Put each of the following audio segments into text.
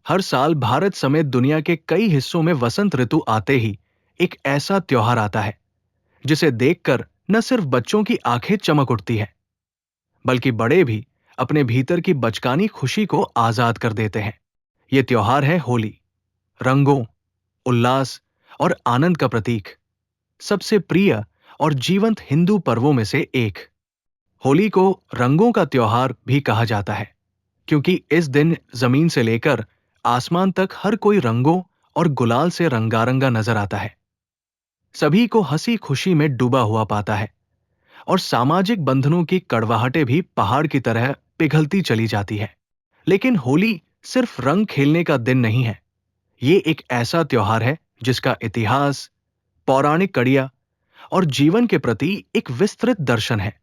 हर साल भारत समेत दुनिया के कई हिस्सों में वसंत ऋतु आते ही एक ऐसा त्योहार आता है जिसे देखकर न सिर्फ बच्चों की आंखें चमक उठती है, बल्कि बड़े भी अपने भीतर की बचकानी खुशी को आजाद कर देते हैं। ये त्योहार है होली। रंगों, उल्लास और आनंद का प्रतीक, सबसे प्रिय और जीवंत हिंदू पर्वों में से एक। होली को रंगों का त्योहार भी कहा जाता है, क्योंकि इस दिन जमीन से लेकर आसमान तक हर कोई रंगों और गुलाल से रंगारंगा नजर आता है। सभी को हंसी खुशी में डूबा हुआ पाता है और सामाजिक बंधनों की कड़वाहटें भी पहाड़ की तरह पिघलती चली जाती है। लेकिन होली सिर्फ रंग खेलने का दिन नहीं है। ये एक ऐसा त्योहार है जिसका इतिहास, पौराणिक कड़िया और जीवन के प्रति एक विस्तृत दर्शन है,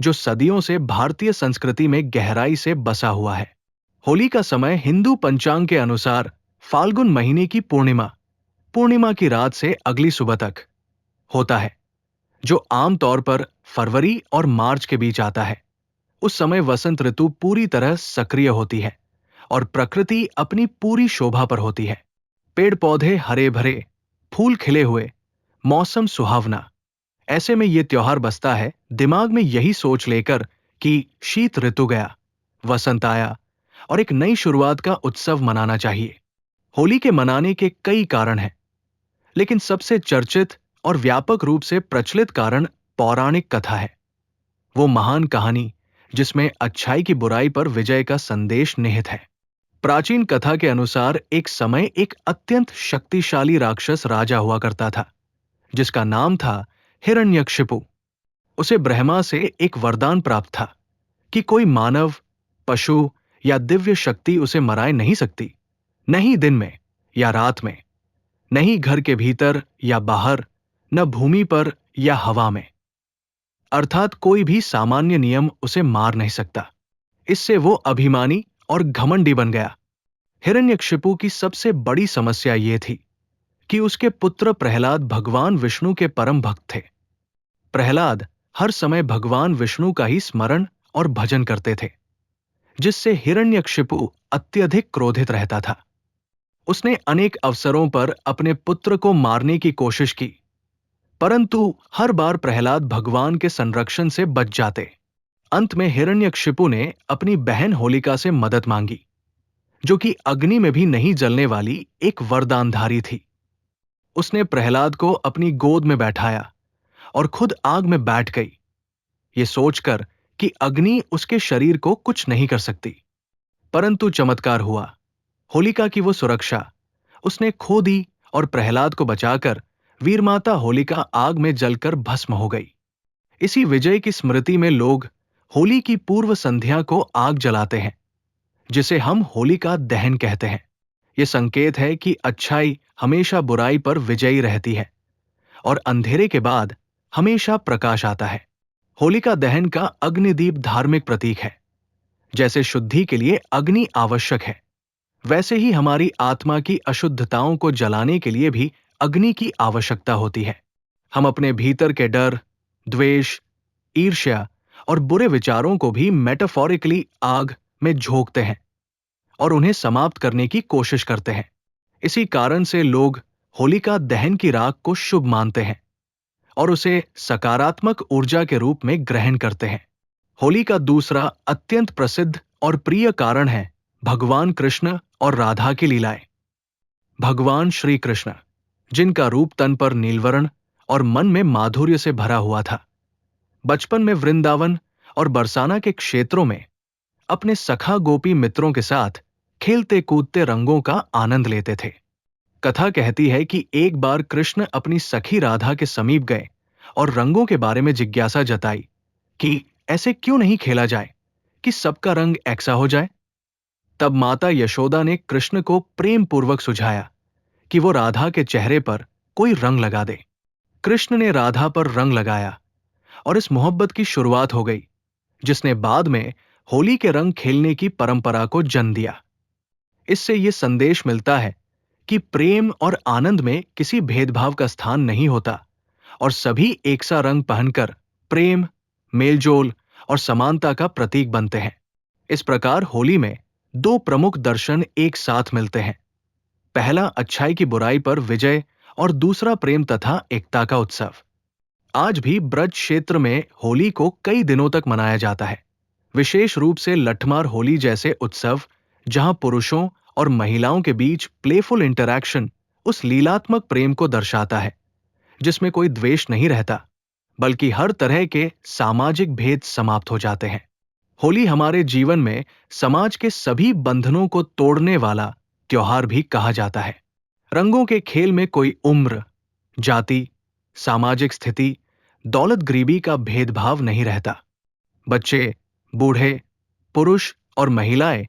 जो सदियों से भारतीय संस्कृति में गहराई से बसा हुआ है। होली का समय हिंदू पंचांग के अनुसार फाल्गुन महीने की पूर्णिमा पूर्णिमा की रात से अगली सुबह तक होता है, जो आमतौर पर फरवरी और मार्च के बीच आता है। उस समय वसंत ऋतु पूरी तरह सक्रिय होती है और प्रकृति अपनी पूरी शोभा पर होती है। पेड़ पौधे हरे भरे, फूल खिले हुए, मौसम सुहावना। ऐसे में यह त्योहार बसता है दिमाग में यही सोच लेकर कि शीत ऋतु गया, वसंत आया और एक नई शुरुआत का उत्सव मनाना चाहिए। होली के मनाने के कई कारण हैं, लेकिन सबसे चर्चित और व्यापक रूप से प्रचलित कारण पौराणिक कथा है। वो महान कहानी जिसमें अच्छाई की बुराई पर विजय का संदेश निहित है। प्राचीन कथा के अनुसार एक समय एक अत्यंत शक्तिशाली राक्षस राजा हुआ करता था, जिसका नाम था हिरण्यकशिपु। उसे ब्रह्मा से एक वरदान प्राप्त था कि कोई मानव, पशु या दिव्य शक्ति उसे मराए नहीं सकती, नहीं दिन में या रात में, नहीं घर के भीतर या बाहर, न भूमि पर या हवा में। अर्थात कोई भी सामान्य नियम उसे मार नहीं सकता। इससे वो अभिमानी और घमंडी बन गया। हिरण्यकशिपु की सबसे बड़ी समस्या ये थी कि उसके पुत्र प्रहलाद भगवान विष्णु के परम भक्त थे। प्रहलाद हर समय भगवान विष्णु का ही स्मरण और भजन करते थे, जिससे हिरण्यकशिपु अत्यधिक क्रोधित रहता था। उसने अनेक अवसरों पर अपने पुत्र को मारने की कोशिश की, परंतु हर बार प्रहलाद भगवान के संरक्षण से बच जाते। अंत में हिरण्यकशिपु ने अपनी बहन होलिका से मदद मांगी, जो कि अग्नि में भी नहीं जलने वाली एक वरदानधारी थी। उसने प्रहलाद को अपनी गोद में बैठाया और खुद आग में बैठ गई, ये सोचकर कि अग्नि उसके शरीर को कुछ नहीं कर सकती। परंतु चमत्कार हुआ। होलिका की वो सुरक्षा उसने खो दी और प्रहलाद को बचाकर वीरमाता होलिका आग में जलकर भस्म हो गई। इसी विजय की स्मृति में लोग होली की पूर्व संध्या को आग जलाते हैं, जिसे हम होलिका दहन कहते हैं। यह संकेत है कि अच्छाई हमेशा बुराई पर विजयी रहती है और अंधेरे के बाद हमेशा प्रकाश आता है। होलिका दहन का अग्निदीप धार्मिक प्रतीक है। जैसे शुद्धि के लिए अग्नि आवश्यक है, वैसे ही हमारी आत्मा की अशुद्धताओं को जलाने के लिए भी अग्नि की आवश्यकता होती है। हम अपने भीतर के डर, द्वेष, ईर्ष्या और बुरे विचारों को भी मेटाफोरिकली आग में झोंकते हैं और उन्हें समाप्त करने की कोशिश करते हैं। इसी कारण से लोग होलिका दहन की राख को शुभ मानते हैं और उसे सकारात्मक ऊर्जा के रूप में ग्रहण करते हैं। होली का दूसरा अत्यंत प्रसिद्ध और प्रिय कारण है भगवान कृष्ण और राधा की लीलाएं। भगवान श्री कृष्ण, जिनका रूप तन पर नीलवर्ण और मन में माधुर्य से भरा हुआ था, बचपन में वृंदावन और बरसाना के क्षेत्रों में अपने सखा गोपी मित्रों के साथ खेलते कूदते रंगों का आनंद लेते थे। कथा कहती है कि एक बार कृष्ण अपनी सखी राधा के समीप गए और रंगों के बारे में जिज्ञासा जताई कि ऐसे क्यों नहीं खेला जाए कि सबका रंग एकसा हो जाए। तब माता यशोदा ने कृष्ण को प्रेम पूर्वक सुझाया कि वो राधा के चेहरे पर कोई रंग लगा दे। कृष्ण ने राधा पर रंग लगाया और इस मोहब्बत की शुरुआत हो गई, जिसने बाद में होली के रंग खेलने की परंपरा को जन्म दिया। इससे यह संदेश मिलता है कि प्रेम और आनंद में किसी भेदभाव का स्थान नहीं होता और सभी एक सा रंग पहनकर प्रेम, मेलजोल और समानता का प्रतीक बनते हैं। इस प्रकार होली में दो प्रमुख दर्शन एक साथ मिलते हैं। पहला अच्छाई की बुराई पर विजय और दूसरा प्रेम तथा एकता का उत्सव। आज भी ब्रज क्षेत्र में होली को कई दिनों तक मनाया जाता है, विशेष रूप से लठमार होली जैसे उत्सव, जहां पुरुषों और महिलाओं के बीच प्लेफुल इंटरैक्शन उस लीलात्मक प्रेम को दर्शाता है जिसमें कोई द्वेष नहीं रहता, बल्कि हर तरह के सामाजिक भेद समाप्त हो जाते हैं। होली हमारे जीवन में समाज के सभी बंधनों को तोड़ने वाला त्योहार भी कहा जाता है। रंगों के खेल में कोई उम्र, जाति, सामाजिक स्थिति, दौलत गरीबी का भेदभाव नहीं रहता। बच्चे, बूढ़े, पुरुष और महिलाएं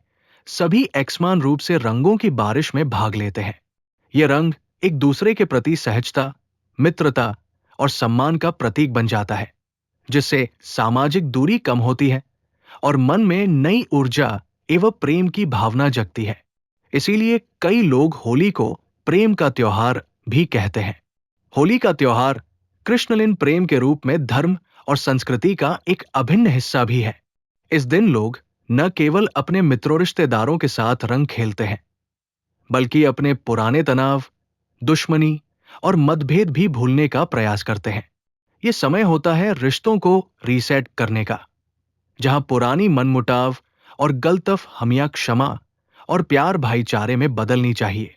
सभी एकसमान रूप से रंगों की बारिश में भाग लेते हैं। ये रंग एक दूसरे के प्रति सहजता, मित्रता और सम्मान का प्रतीक बन जाता है, जिससे सामाजिक दूरी कम होती है और मन में नई ऊर्जा एवं प्रेम की भावना जगती है। इसीलिए कई लोग होली को प्रेम का त्योहार भी कहते हैं। होली का त्योहार कृष्णलिन प्रेम के रूप में धर्म और संस्कृति का एक अभिन्न हिस्सा भी है। इस दिन लोग न केवल अपने मित्रों रिश्तेदारों के साथ रंग खेलते हैं, बल्कि अपने पुराने तनाव, दुश्मनी और मतभेद भी भूलने का प्रयास करते हैं। ये समय होता है रिश्तों को रीसेट करने का, जहां पुरानी मनमुटाव और गलतफ हमिया क्षमा और प्यार भाईचारे में बदलनी चाहिए।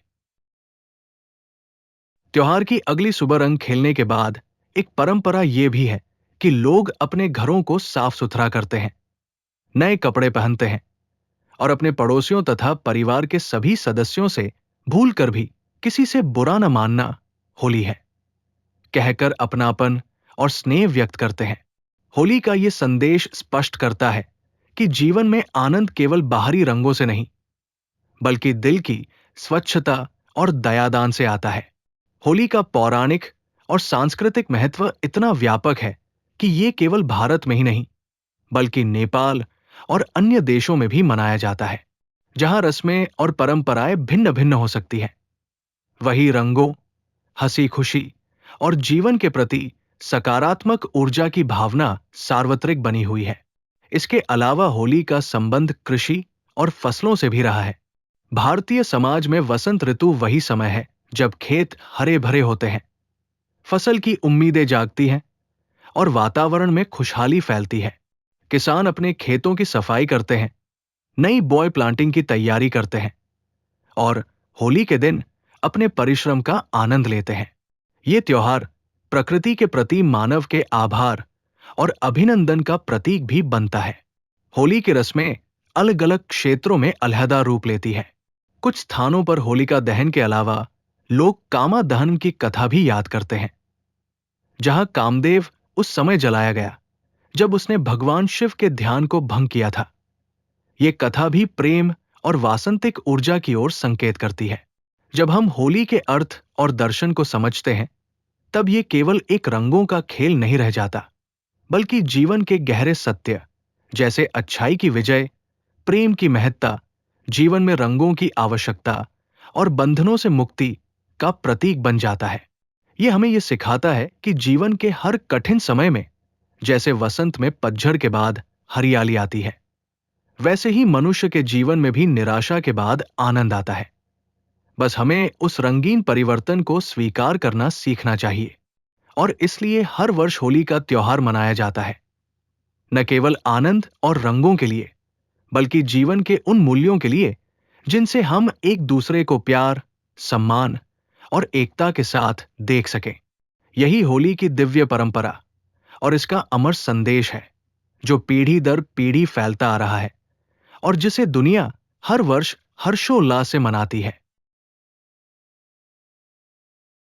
त्योहार की अगली सुबह रंग खेलने के बाद एक परंपरा ये भी है कि लोग अपने घरों को साफ सुथरा करते हैं, नए कपड़े पहनते हैं और अपने पड़ोसियों तथा परिवार के सभी सदस्यों से भूलकर भी किसी से बुरा न मानना होली है कहकर अपनापन और स्नेह व्यक्त करते हैं। होली का ये संदेश स्पष्ट करता है कि जीवन में आनंद केवल बाहरी रंगों से नहीं, बल्कि दिल की स्वच्छता और दयादान से आता है। होली का पौराणिक और सांस्कृतिक महत्व इतना व्यापक है कि ये केवल भारत में ही नहीं, बल्कि नेपाल और अन्य देशों में भी मनाया जाता है, जहां रस्में और परंपराएं भिन्न भिन्न हो सकती हैं। वही रंगों, हंसी खुशी और जीवन के प्रति सकारात्मक ऊर्जा की भावना सार्वत्रिक बनी हुई है। इसके अलावा होली का संबंध कृषि और फसलों से भी रहा है। भारतीय समाज में वसंत ऋतु वही समय है जब खेत हरे भरे होते हैं, फसल की उम्मीदें जागती हैं और वातावरण में खुशहाली फैलती है। किसान अपने खेतों की सफाई करते हैं, नई बॉय प्लांटिंग की तैयारी करते हैं और होली के दिन अपने परिश्रम का आनंद लेते हैं। ये त्योहार प्रकृति के प्रति मानव के आभार और अभिनंदन का प्रतीक भी बनता है। होली की रस्में अलग अलग क्षेत्रों में अलहदा रूप लेती है। कुछ स्थानों पर होलिका दहन के अलावा लोग कामा दहन की कथा भी याद करते हैं, जहां कामदेव उस समय जलाया गया जब उसने भगवान शिव के ध्यान को भंग किया था। ये कथा भी प्रेम और वासंतिक ऊर्जा की ओर संकेत करती है। जब हम होली के अर्थ और दर्शन को समझते हैं, तब ये केवल एक रंगों का खेल नहीं रह जाता, बल्कि जीवन के गहरे सत्य जैसे अच्छाई की विजय, प्रेम की महत्ता, जीवन में रंगों की आवश्यकता और बंधनों से मुक्ति का प्रतीक बन जाता है। यह हमें यह सिखाता है कि जीवन के हर कठिन समय में, जैसे वसंत में पतझड़ के बाद हरियाली आती है, वैसे ही मनुष्य के जीवन में भी निराशा के बाद आनंद आता है। बस हमें उस रंगीन परिवर्तन को स्वीकार करना सीखना चाहिए और इसलिए हर वर्ष होली का त्योहार मनाया जाता है, न केवल आनंद और रंगों के लिए, बल्कि जीवन के उन मूल्यों के लिए जिनसे हम एक दूसरे को प्यार, सम्मान और एकता के साथ देख सकें। यही होली की दिव्य परंपरा और इसका अमर संदेश है, जो पीढ़ी दर पीढ़ी फैलता आ रहा है और जिसे दुनिया हर वर्ष हर्षोल्लास से मनाती है।